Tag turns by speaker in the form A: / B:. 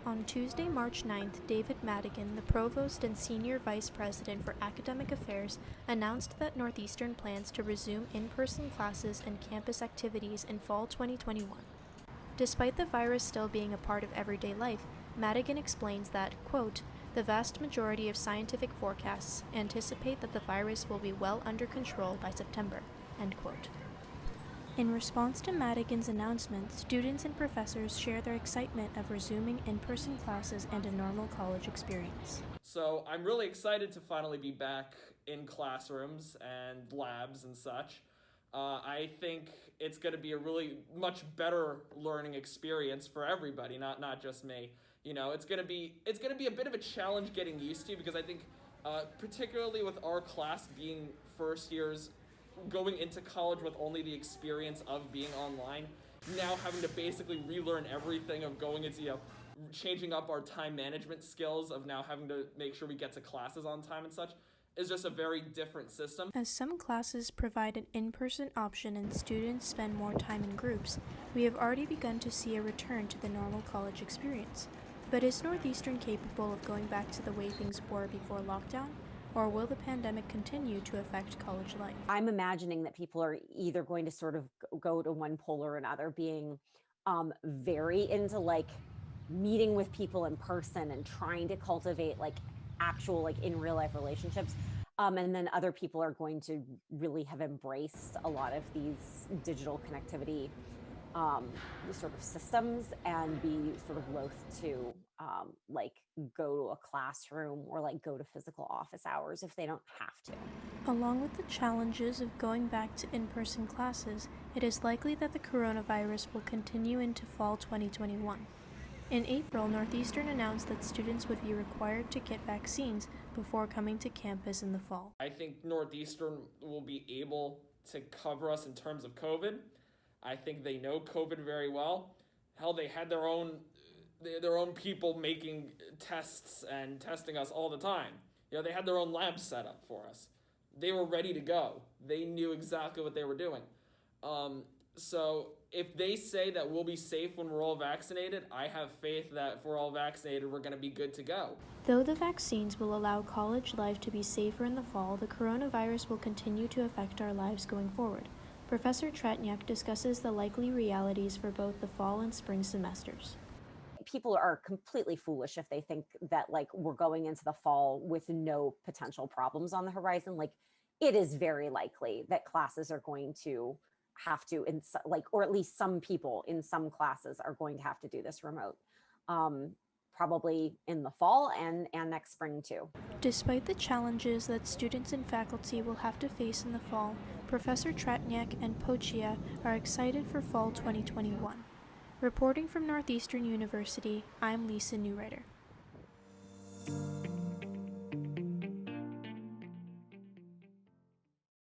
A: On Tuesday, March 9th, David Madigan, the Provost and Senior Vice President for Academic Affairs, announced that Northeastern plans to resume in-person classes and campus activities in fall 2021. Despite the virus still being a part of everyday life, Madigan explains that, quote, "The vast majority of scientific forecasts anticipate that the virus will be well under control by September," end quote. In response to Madigan's announcement, students and professors share their excitement of resuming in-person classes and a normal college experience.
B: So I'm really excited to finally be back in classrooms and labs and such. I think it's going to be a really much better learning experience for everybody, not just me. You know, it's going to be a bit of a challenge getting used to, because I think particularly with our class being first years going into college with only the experience of being online, now having to basically relearn everything of going into, changing up our time management skills of now having to make sure we get to classes on time and such, is just a very different system.
A: As some classes provide an in-person option and students spend more time in groups, we have already begun to see a return to the normal college experience. But is Northeastern capable of going back to the way things were before lockdown? Or will the pandemic continue to affect college life?
C: I'm imagining that people are either going to sort of go to one pole or another, being very into like meeting with people in person and trying to cultivate like actual like in real life relationships. And then other people are going to really have embraced a lot of these digital connectivity sort of systems and be sort of loath to like go to a classroom or like go to physical office hours if they don't have to.
A: Along with the challenges of going back to in-person classes, it is likely that the coronavirus will continue into fall 2021. In April, Northeastern announced that students would be required to get vaccines before coming to campus in the fall.
B: I think Northeastern will be able to cover us in terms of COVID. I think they know COVID very well. Hell, they had their own people making tests and testing us all the time. They had their own labs set up for us. They were ready to go. They knew exactly what they were doing. So if they say that we'll be safe when we're all vaccinated, I have faith that if we're all vaccinated, we're going to be good to go.
A: Though the vaccines will allow college life to be safer in the fall, the coronavirus will continue to affect our lives going forward. Professor Tratniak discusses the likely realities for both the fall and spring semesters.
C: People are completely foolish if they think that like we're going into the fall with no potential problems on the horizon. Like it is very likely that classes are going to have to, or at least some people in some classes are going to have to do this remote, probably in the fall and next spring too.
A: Despite the challenges that students and faculty will have to face in the fall, Professor Tratniak and Pochia are excited for fall 2021. Reporting from Northeastern University, I'm Lisa Newrider.